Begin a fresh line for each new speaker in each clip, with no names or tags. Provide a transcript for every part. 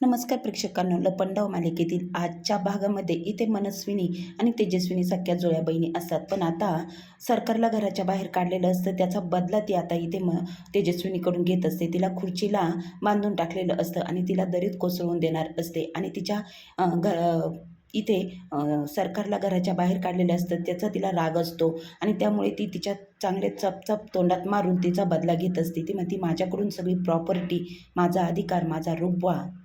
नमस्कार प्रेक्षकांनो, लपंडाव मालिकेतील आजच्या भागामध्ये इथे मनस्विनी आणि तेजस्विनी सख्या जुळ्या बहिणी असतात. पण आता सरकारला घराच्या बाहेर काढलेलं असतं, त्याचा बदला ती आता इथे तेजस्विनीकडून घेत असते. तिला खुर्चीला बांधून टाकलेलं असतं आणि तिला दरीत कोसळून देणार असते. आणि तिच्या इथे सरकारला घराच्या बाहेर काढलेलं असतं, त्याचा तिला राग असतो आणि त्यामुळे ती तिच्या चांगले चपचप तोंडात मारून तिचा बदला घेत असते. ती म्हणते, माझ्याकडून सगळी प्रॉपर्टी, माझा अधिकार, माझा रुबाब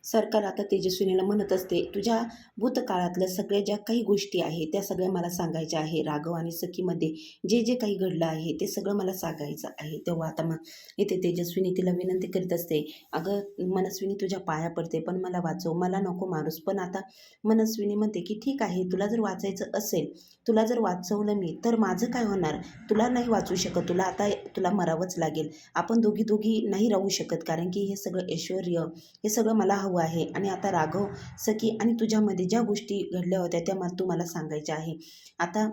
सरकार आता तेजस्विनीला म्हणत असते, तुझ्या भूतकाळातल्या सगळ्या ज्या काही गोष्टी आहेत त्या सगळ्या मला सांगायच्या आहे. राघव आणि सखीमध्ये जे जे काही घडलं आहे ते सगळं मला सांगायचं आहे. तेव्हा आता मग इथे तेजस्विनी तिला विनंती करीत असते, अगं मनस्विनी, तुझ्या पाया पडते, पण मला वाचव, मला नको मारूस. पण आता मनस्विनी म्हणते की ठीक आहे, तुला जर वाचायचं असेल, तुला जर वाचवलं मी, तर माझं काय होणार? तुला नाही वाचू शकत, तुला मरावंच लागेल. आपण दोघी दोघी नाही राहू शकत, कारण की हे सगळं ऐश्वर्य, हे सगळं मला हवं आहे. आणि आता राघव, सखी आणि तुझ्यामध्ये ज्या गोष्टी घडल्या होत्या त्या तू मला सांगायच्या आहे. आता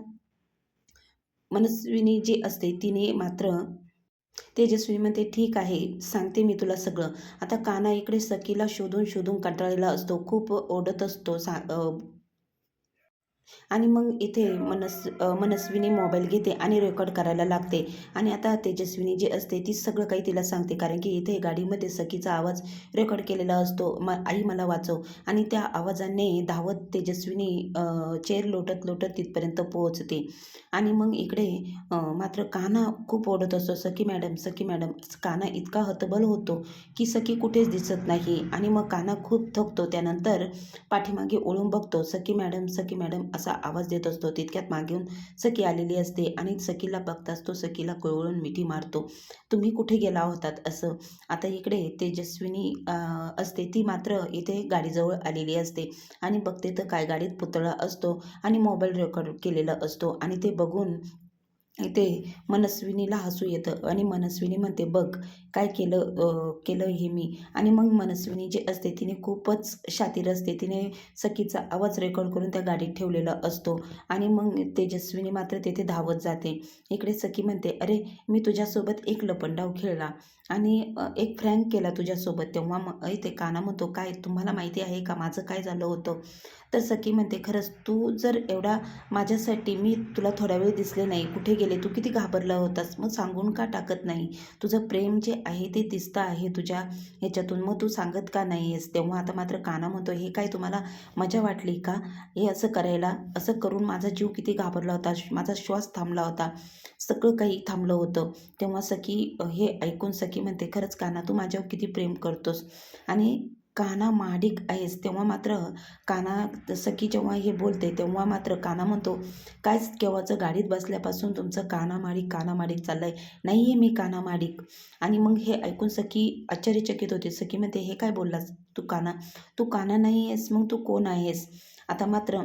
मनस्विनी जी असते तिने मात्र तेजस्विनी म्हणते, ठीक आहे, सांगते मी तुला सगळं. आता काना इकडे सखीला शोधून शोधून कंटाळलेला असतो, खूप ओढत असतो आणि मग इथे मनस्विनी मोबाईल घेते आणि रेकॉर्ड करायला लागते. आणि आता तेजस्विनी जी असते ती सगळं काही तिला सांगते, कारण की इथे गाडीमध्ये सखीचा आवाज रेकॉर्ड केलेला असतो, आई मला वाचव. आणि त्या आवाजाने धावत तेजस्विनी चेअर लोटत लोटत तिथपर्यंत पोहोचते. आणि मग इकडे मात्र कान्हा खूप ओढत असतो, सखी मॅडम, सखी मॅडम. कान्हा इतका हतबल होतो की सखी कुठेच दिसत नाही. आणि मग कान्हा खूप थकतो. त्यानंतर पाठीमागे ओळून बघतो, सखी मॅडम, सखी मॅडम असा आवाज देत असतो. तितक्यात मागून सखी आलेली असते आणि सखीला बघताच तो सखीला कळवळून मिठी मारतो, तुम्ही कुठे गेला होतात असं. आता इकडे तेजस्विनी असते, ती मात्र इथे गाडीजवळ आलेली असते आणि बघते तर काय, गाडीत पुतळा असतो आणि मोबाईल रेकॉर्ड केलेला असतो. आणि ते बघून इथे मनस्विनीला हसू येतं आणि मनस्विनी म्हणते, बघ काय केलं हे मी. आणि मग मनस्विनी जी असते तिने खूपच शातीर असते, तिने सखीचा आवाज रेकॉर्ड करून त्या गाडीत ठेवलेला असतो. आणि मग तेजस्विनी मात्र तेथे धावत जाते. इकडे सखी म्हणते, अरे मी तुझ्यासोबत एक लपंडाव खेळला आणि एक फ्रँक केला तुझ्यासोबत. तेव्हा मग इथे काना म्हणतो, काय तुम्हाला माहिती आहे का माझं काय झालं होतं? तर सखी म्हणते, खरंच तू जर एवढा माझ्यासाठी, मी तुला थोडा वेळ दिसले नाही, कुठे गेले, तू किती घाबरला होतास, मग सांगून का टाकत नाही? तुझं प्रेम जे आहे ते दिसतं आहे तुझ्या ह्याच्यातून, मग तू सांगत का नाही आहेस? तेव्हा आता मात्र काना म्हणतो, हे काय तुम्हाला मजा वाटली का हे असं करायला? असं करून माझा जीव किती घाबरला होता, माझा श्वास थांबला होता, सगळं काही थांबलं होतं. तेव्हा सखी हे ऐकून सखी म्हणते, खरंच काना, तू माझ्यावर किती प्रेम करतोस आणि काना माडिक आहेस. तेव्हा मात्र काना, सखी जेव्हा हे बोलते तेव्हा मात्र काना म्हणतो, कायच केव्हाचं गाडीत बसल्यापासून तुमचं कानामाडिक चाललंय, नाही आहे मी कानामाडिक. आणि मग हे ऐकून सखी आश्चर्यचकित होते. सखी म्हणते, हे काय बोललास तू काना नाही आहेस, मग तू कोण आहेस? आता मात्र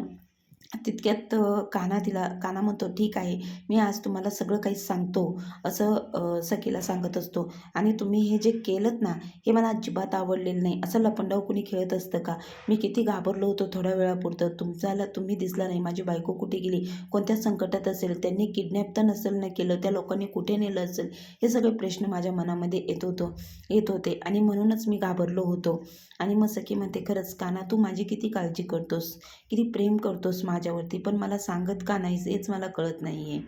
तितक्यात काना म्हणतो, ठीक आहे, मी आज तुम्हाला सगळं काही सांगतो असं सखीला सांगत असतो. आणि तुम्ही हे जे केलंत ना, हे मला अजिबात आवडलेलं नाही. असं लपंडाव कुणी खेळत असतं का? मी किती घाबरलो होतो थोड्या वेळापुरतं, तुम्ही दिसला नाही, माझी बायको कुठे गेली, कोणत्या संकटात असेल, त्यांनी किडनॅप तर नसेल न केलं, त्या लोकांनी कुठे नेलं असेल, हे सगळे प्रश्न माझ्या मनामध्ये येत होते आणि म्हणूनच मी घाबरलो होतो. आणि मग सखी म्हणते, खरंच काना, तू माझी किती काळजी करतोस, किती प्रेम करतोस माझ्यावरती, पण मला सांगत का नाहीस हेच मला कळत नाही आहे.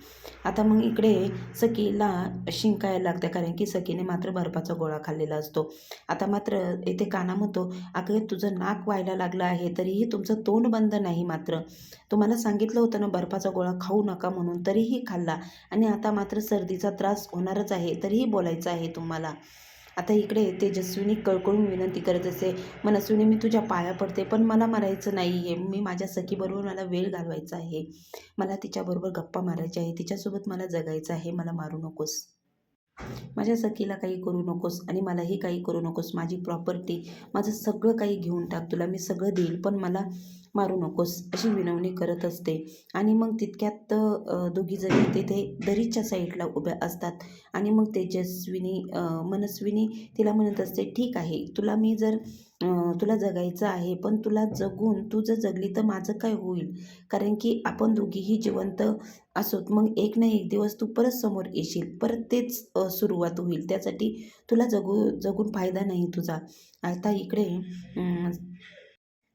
आता मग इकडे सखीला शिंकायला लागते, कारण की सखीने मात्र बर्फाचा गोळा खाल्लेला असतो. आता मात्र इथे काना म्हणतो, अगं तुझं नाक व्हायला लागलं आहे तरीही तुमचं तोंड बंद नाही. मात्र तुम्हाला सांगितलं होतं ना बर्फाचा गोळा खाऊ नका म्हणून, तरीही खाल्ला. आणि आता मात्र सर्दीचा त्रास होणारच आहे तरीही बोलायचं आहे तुम्हाला. आता इकडे तेजस्विनी कळकळून विनंती करत असते, मनस्विनी, मी तुझ्या पाया पडते, पण मला मरायचं नाही आहे, मी माझ्या सखीबरोबर मला वेळ घालवायचा आहे, मला तिच्याबरोबर गप्पा मारायच्या आहे, तिच्यासोबत मला जगायचं आहे, मला मारू नकोस, माझ्या सखीला काही करू नकोस आणि मलाही काही करू नकोस. माझी प्रॉपर्टी, माझं सगळं काही घेऊन टाक, तुला मी सगळं देईल, पण मला मारू नकोस अशी विनवणी करत असते. आणि मग तितक्यात दोघीजणी तिथे दरीच्या साईडला उभ्या असतात. आणि मग मनस्विनी तिला म्हणत असते, ठीक आहे, तुला जगायचं आहे, पण तुला जगून तू जर जगली तर माझं काय होईल? कारण की आपण दोघीही जिवंत असोत, मग एक ना एक दिवस तू परत समोर येशील, परत तेच सुरुवात होईल. त्यासाठी तुला जगून फायदा नाही तुझा. आता इकडे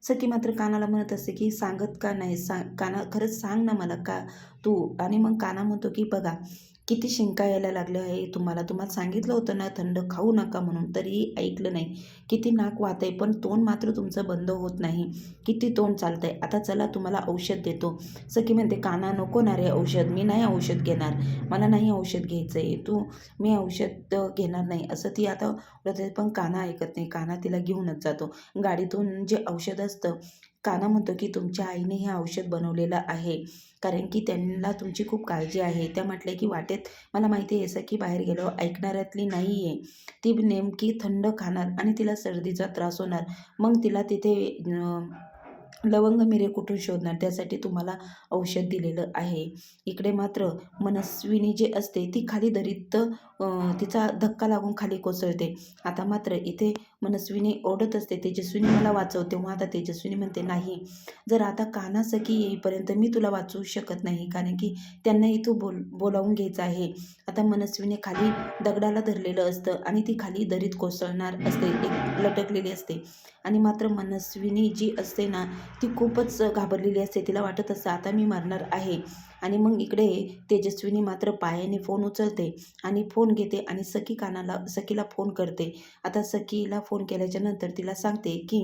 सखी मात्र कानाला म्हणत असते, की सांगत का नाही? काना, खरंच सांग ना मला का तू. आणि मग काना म्हणतो, की बघा किती शिंका यायला लागल्या आहे तुम्हाला सांगितलं होतं ना थंड खाऊ नका म्हणून, तरीही ऐकलं नाही. किती नाक वाहतंय पण तोंड मात्र तुमचं बंद होत नाही. किती तोंड चालतंय. आता चला तुम्हाला औषध देतो. सखी म्हणते, काना नको ना रे औषध, मी नाही औषध घेणार, मला नाही औषध घ्यायचं आहे, मी औषध घेणार नाही असं ती आता बोलते. पण काना ऐकत नाही. काना तिला घेऊनच जातो. गाडीतून जे औषध असतं, काना म्हणतो, की तुमच्या आईने हे औषध बनवलेलं आहे, कारण की त्यांना तुमची खूप काळजी आहे. त्या म्हटल्या, की वाटेत मला माहिती आहे सखी बाहेर गेलो ऐकणाऱ्यातली नाही आहे, ती नेमकी थंड खाणार आणि तिला सर्दीचा त्रास होणार, मग तिला तिथे लवंग मिरे कुठून शोधणार, त्यासाठी तुम्हाला औषध दिलेलं आहे. इकडे मात्र मनस्विनी जी असते ती खाली दरीत तिचा धक्का लागून खाली कोसळते. आता मात्र इथे मनस्विनी ओरडत असते, तेजस्विनी मला वाचव. तेव्हा आता तेजस्विनी म्हणते, नाही, जर आता कान्हा सखी येईपर्यंत मी तुला वाचवू शकत नाही, कारण की त्यांना इथं बोलावून घ्यायचं आहे. आता मनस्विनी खाली दगडाला धरलेलं असतं आणि ती खाली दरीत कोसळणार असते, एक लटकलेली असते. आणि मात्र मनस्विनी जी असते ना, ती खूपच घाबरलेली असते. तिला वाटत असतं आता मी मरणार आहे. आणि मग इकडे तेजस्विनी मात्र पायाने फोन उचलते आणि फोन घेते आणि सखीला फोन करते. आता सखीला फोन केल्याच्या नंतर तिला सांगते, की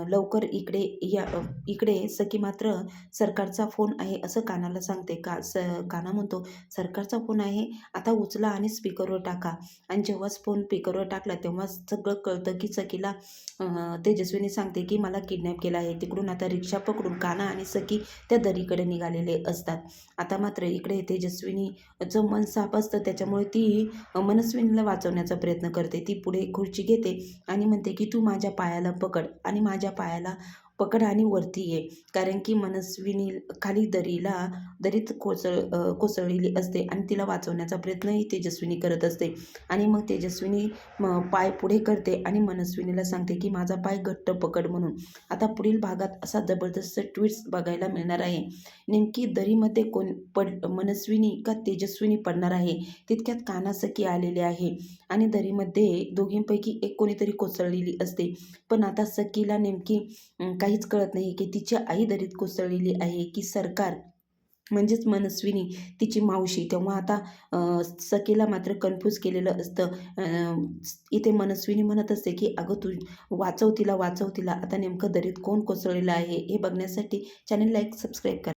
लवकर इकडे या. इकडे सखी मात्र सरकारचा फोन आहे असं कानाला सांगते. काना म्हणतो, सरकारचा फोन आहे, आता उचला आणि स्पीकरवर टाका. आणि जेव्हाच फोन स्पीकरवर टाकला तेव्हा सगळं कळतं, की सखीला तेजस्विनी सांगते, की मला किडनॅप केलं आहे. तिकडून आता रिक्षा पकडून काना आणि सखी त्या दरीकडे निघालेले असतात. आता मात्र इकडे तेजस्विनीचं मन साफ असतं, त्याच्यामुळे ती मनस्विनीला वाचवण्याचा प्रयत्न करते. ती पुढे खुर्ची घेते आणि म्हणते, की तू माझ्या पायाला पकड आणि माझ्या पायाला पकड आणि वरती ये. कारण की मनस्विनी खाली दरीत कोसळलेली असते आणि तिला वाचवण्याचा प्रयत्नही तेजस्विनी करत असते. आणि मग तेजस्विनी पाय पुढे करते आणि मनस्विनीला सांगते, की माझा पाय घट्ट पकड म्हणून. आता पुढील भागात असा जबरदस्त ट्विस्ट बघायला मिळणार आहे. नेमकी दरीमध्ये मनस्विनी का तेजस्विनी पडणार आहे, तितक्यात कान्हा सखी आलेले आहे आणि दरीमध्ये दोघींपैकी एक कोणीतरी कोसळलेली असते. पण आता सखीला नेमकी काहीच कळत नाही, की तिची आई दरीत कोसळलेली आहे की सरकार म्हणजेच मनस्विनी तिची मावशी. तेव्हा आता सखीला मात्र कन्फ्यूज केलेलं असतं. इथे मनस्विनी म्हणत असते, की अगं तू वाचव तिला. आता नेमकं दरीत कोण कोसळलेलं आहे हे बघण्यासाठी चॅनल लाईक सबस्क्राईब करा.